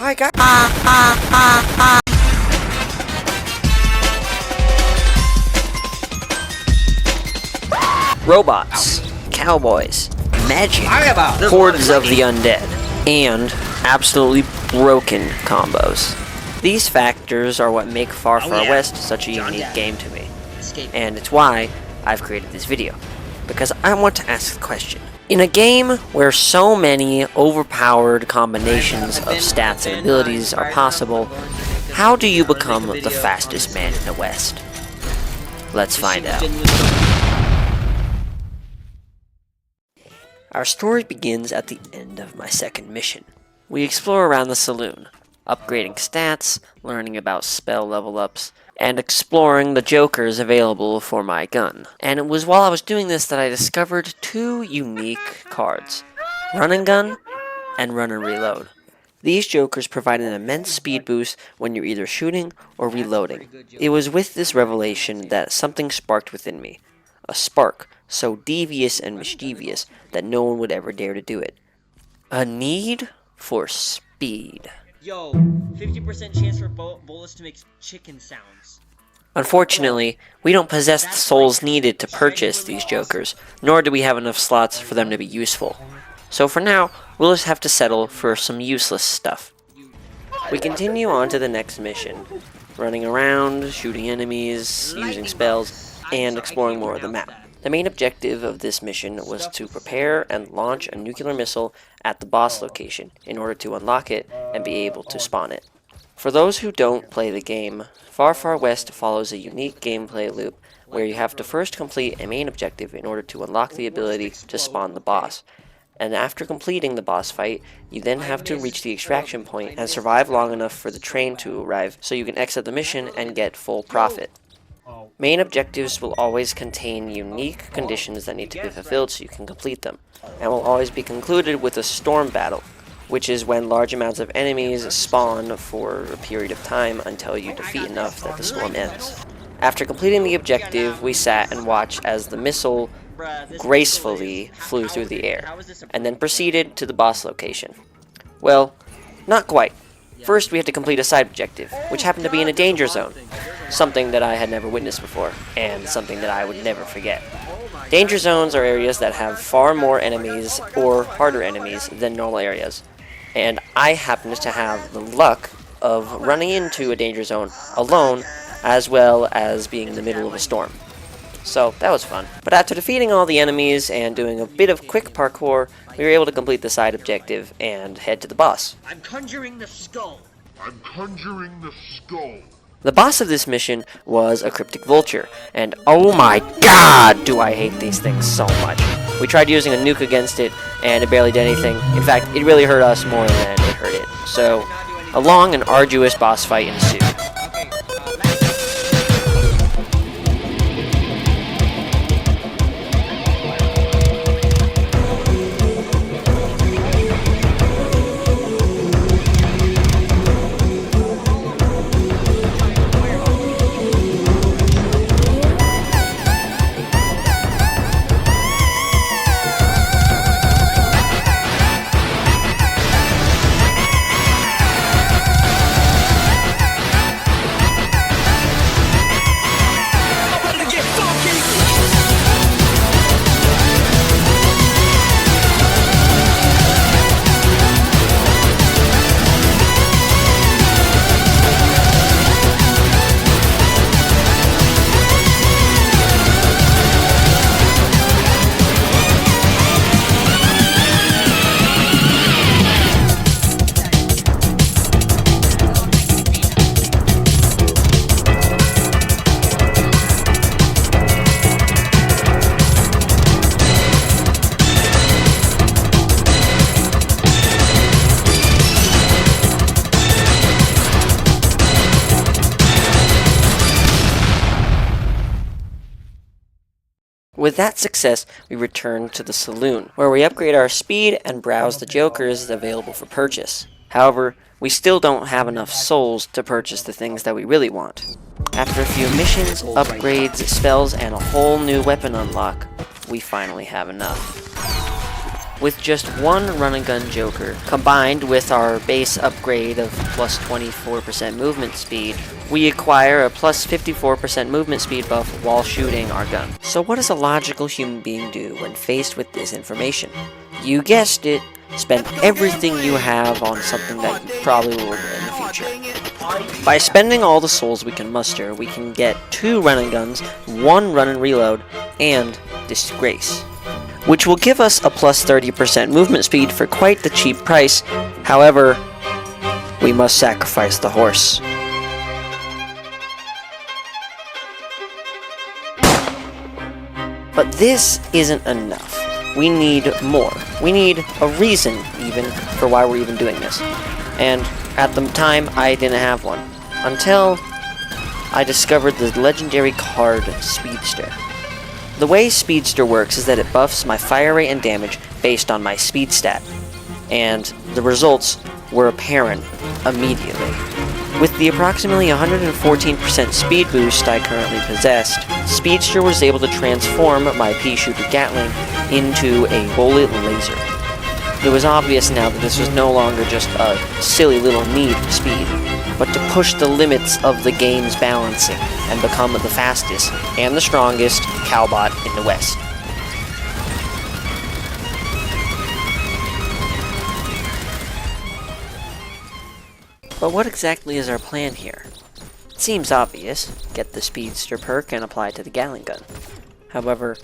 Hi guys. Robots, cowboys, magic, hordes of the undead, and absolutely broken combos. These factors are what make Far Far West such a unique game to me. And it's why I've created this video. Because I want to ask the question. In a game where so many overpowered combinations of stats and abilities are possible, how do you become the fastest man in the West? Let's find out. Our story begins at the end of my second mission. We explore around the saloon, upgrading stats, learning about spell level ups, and exploring the jokers available for my gun. And it was while I was doing this that I discovered two unique cards, Run and Gun and Run and Reload. These jokers provide an immense speed boost when you're either shooting or reloading. It was with this revelation that something sparked within me. A spark so devious and mischievous that no one would ever dare to do it. A need for speed. Yo, 50% chance for bullets to make chicken sounds. Unfortunately, we don't possess the souls needed to purchase these jokers, nor do we have enough slots for them to be useful. So for now, we'll just have to settle for some useless stuff. We continue on to the next mission, running around, shooting enemies, using spells, and exploring more of the map. The main objective of this mission was to prepare and launch a nuclear missile at the boss location in order to unlock it and be able to spawn it. For those who don't play the game, Far Far West follows a unique gameplay loop where you have to first complete a main objective in order to unlock the ability to spawn the boss. And after completing the boss fight, you then have to reach the extraction point and survive long enough for the train to arrive so you can exit the mission and get full profit. Main objectives will always contain unique conditions that need to be fulfilled so you can complete them, and will always be concluded with a storm battle, which is when large amounts of enemies spawn for a period of time until you defeat enough that the storm ends. After completing the objective, we sat and watched as the missile gracefully flew through the air, and then proceeded to the boss location. Well, not quite. First, we had to complete a side objective, which happened to be in a danger zone, something that I had never witnessed before, and something that I would never forget. Danger zones are areas that have far more enemies or harder enemies than normal areas, and I happened to have the luck of running into a danger zone alone, as well as being in the middle of a storm. So that was fun. But after defeating all the enemies and doing a bit of quick parkour, we were able to complete the side objective and head to the boss. I'm conjuring the skull. The boss of this mission was a cryptic vulture, and oh my god, do I hate these things so much. We tried using a nuke against it, and it barely did anything. In fact, it really hurt us more than it hurt it. So, a long and arduous boss fight ensued. With that success, we return to the saloon, where we upgrade our speed and browse the jokers available for purchase. However, we still don't have enough souls to purchase the things that we really want. After a few missions, upgrades, spells, and a whole new weapon unlock, we finally have enough. With just one run and gun joker, combined with our base upgrade of plus 24% movement speed, we acquire a plus 54% movement speed buff while shooting our gun. So what does a logical human being do when faced with this information? You guessed it, spend everything you have on something that you probably will regret in the future. By spending all the souls we can muster, we can get 2 run and guns, 1 run and reload, and Disgrace, which will give us a plus 30% movement speed for quite the cheap price. However, we must sacrifice the horse. But this isn't enough. We need more. We need a reason, even, for why we're even doing this. And at the time, I didn't have one. Until I discovered the legendary card Speedster. The way Speedster works is that it buffs my fire rate and damage based on my speed stat. And the results were apparent immediately. With the approximately 114% speed boost I currently possessed, Speedster was able to transform my pea shooter Gatling into a bullet laser. It was obvious now that this was no longer just a silly little need for speed, but to push the limits of the game's balancing and become the fastest and the strongest Cowbot in the West. But what exactly is our plan here? It seems obvious. Get the Speedster perk and apply it to the Gatling gun. However,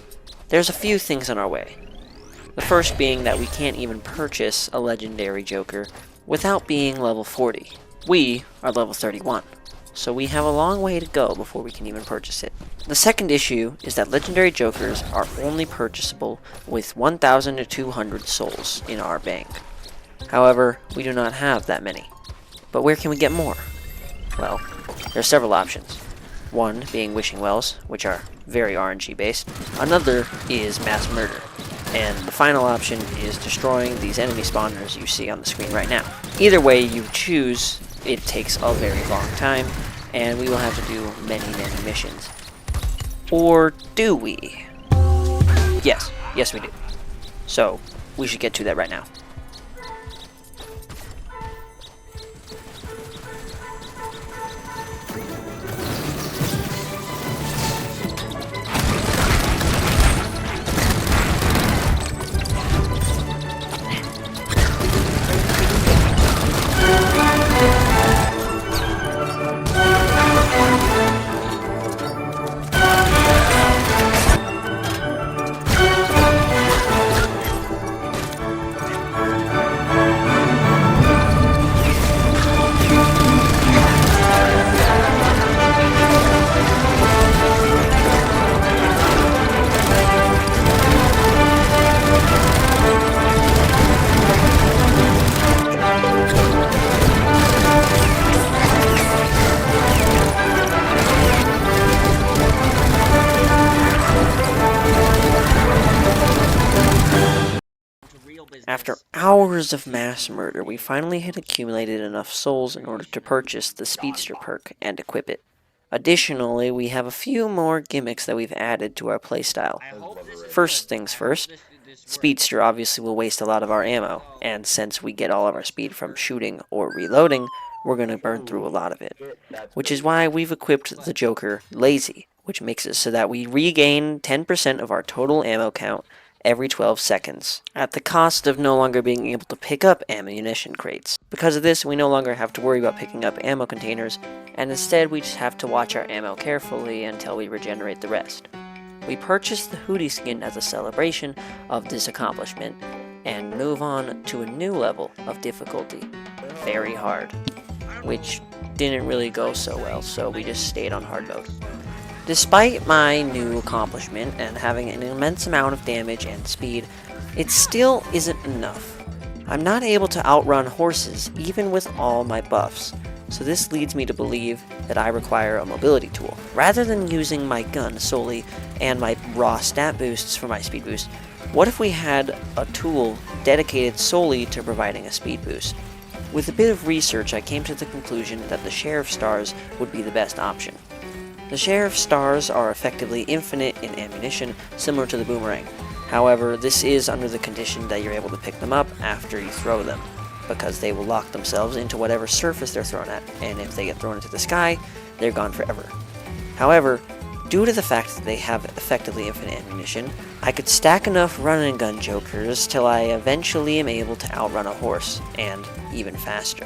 there's a few things on our way. The first being that we can't even purchase a legendary Joker without being level 40. We are level 31, so we have a long way to go before we can even purchase it. The second issue is that legendary Jokers are only purchasable with 1,000 to 200 souls in our bank. However, we do not have that many. But where can we get more? Well, there are several options. One being wishing wells, which are very RNG based. Another is mass murder. And the final option is destroying these enemy spawners you see on the screen right now. Either way you choose, it takes a very long time, and we will have to do many missions. Or do we? Yes we do. So, we should get to that right now. After hours of mass murder, we finally had accumulated enough souls in order to purchase the Speedster perk and equip it. Additionally, we have a few more gimmicks that we've added to our playstyle. First things first, Speedster obviously will waste a lot of our ammo, and since we get all of our speed from shooting or reloading, we're going to burn through a lot of it. Which is why we've equipped the Joker Lazy, which makes it so that we regain 10% of our total ammo count every 12 seconds, at the cost of no longer being able to pick up ammunition crates. Because of this, we no longer have to worry about picking up ammo containers, and instead we just have to watch our ammo carefully until we regenerate the rest. We purchased the Hootie skin as a celebration of this accomplishment, and move on to a new level of difficulty, Very Hard, which didn't really go so well, so we just stayed on hard mode. Despite my new accomplishment and having an immense amount of damage and speed, it still isn't enough. I'm not able to outrun horses even with all my buffs, so this leads me to believe that I require a mobility tool. Rather than using my gun solely and my raw stat boosts for my speed boost, what if we had a tool dedicated solely to providing a speed boost? With a bit of research, I came to the conclusion that the Sheriff Stars would be the best option. The Sheriff Stars are effectively infinite in ammunition, similar to the Boomerang. However, this is under the condition that you're able to pick them up after you throw them, because they will lock themselves into whatever surface they're thrown at, and if they get thrown into the sky, they're gone forever. However, due to the fact that they have effectively infinite ammunition, I could stack enough run and gun jokers till I eventually am able to outrun a horse, and even faster.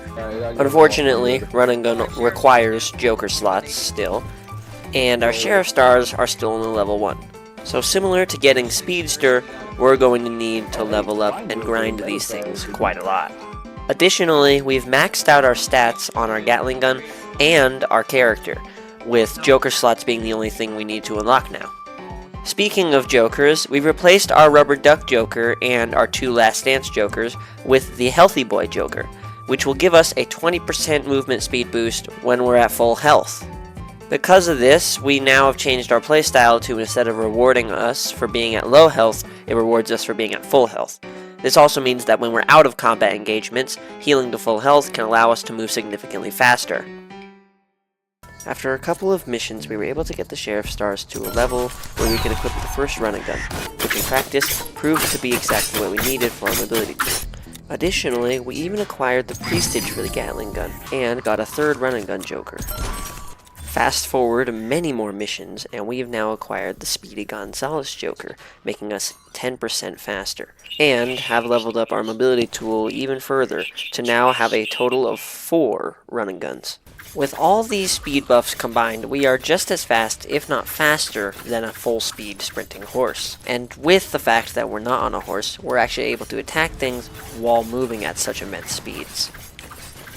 Unfortunately, run and gun requires joker slots still, and our sheriff stars are still only level 1. So similar to getting Speedster, we're going to need to level up and grind these things quite a lot. Additionally, we've maxed out our stats on our Gatling gun and our character, with Joker slots being the only thing we need to unlock now. Speaking of Jokers, we've replaced our Rubber Duck Joker and our 2 Last Dance Jokers with the Healthy Boy Joker, which will give us a 20% movement speed boost when we're at full health. Because of this, we now have changed our playstyle to, instead of rewarding us for being at low health, it rewards us for being at full health. This also means that when we're out of combat engagements, healing to full health can allow us to move significantly faster. After a couple of missions, we were able to get the Sheriff Stars to a level where we could equip the first run and gun, which in practice proved to be exactly what we needed for our mobility tool. Additionally, we even acquired the Prestige for the Gatling gun, and got a 3rd run and gun Joker. Fast forward many more missions, and we have now acquired the Speedy Gonzalez Joker, making us 10% faster, and have leveled up our mobility tool even further to now have a total of 4 run and guns. With all these speed buffs combined, we are just as fast, if not faster, than a full-speed sprinting horse. And with the fact that we're not on a horse, we're actually able to attack things while moving at such immense speeds.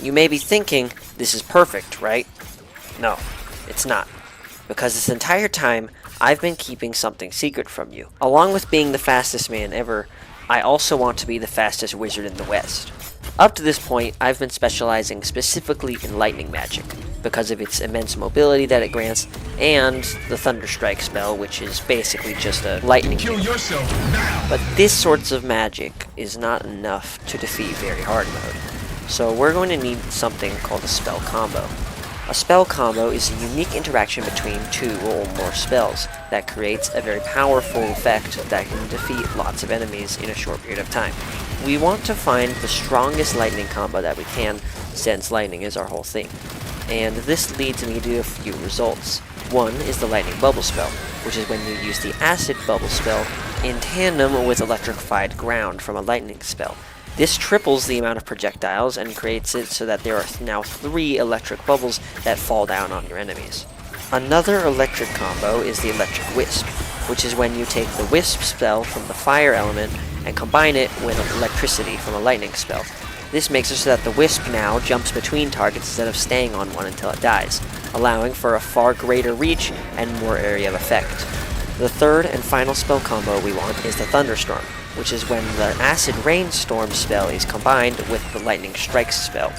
You may be thinking, this is perfect, right? No, it's not. Because this entire time, I've been keeping something secret from you. Along with being the fastest man ever, I also want to be the fastest wizard in the West. Up to this point, I've been specializing specifically in lightning magic, because of its immense mobility that it grants, and the Thunder Strike spell, which is basically just a lightning kill. But this sorts of magic is not enough to defeat Very Hard mode, so we're going to need something called a spell combo. A spell combo is a unique interaction between 2 or more spells that creates a very powerful effect that can defeat lots of enemies in a short period of time. We want to find the strongest lightning combo that we can, since lightning is our whole thing. And this leads me to a few results. One is the lightning bubble spell, which is when you use the acid bubble spell in tandem with electrified ground from a lightning spell. This triples the amount of projectiles and creates it so that there are now 3 electric bubbles that fall down on your enemies. Another electric combo is the electric wisp, which is when you take the wisp spell from the fire element and combine it with electricity from a lightning spell. This makes it so that the wisp now jumps between targets instead of staying on one until it dies, allowing for a far greater reach and more area of effect. The third and final spell combo we want is the thunderstorm, which is when the acid rainstorm spell is combined with the lightning strikes spell.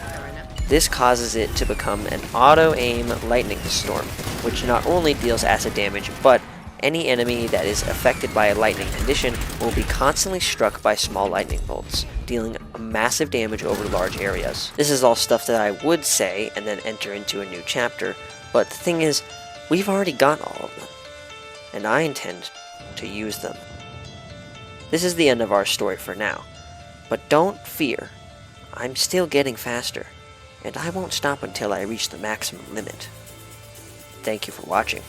This causes it to become an auto-aim lightning storm, which not only deals acid damage, but any enemy that is affected by a lightning condition will be constantly struck by small lightning bolts, dealing massive damage over large areas. This is all stuff that I would say and then enter into a new chapter, but the thing is, we've already got all of them, and I intend to use them. This is the end of our story for now, but don't fear, I'm still getting faster, and I won't stop until I reach the maximum limit. Thank you for watching.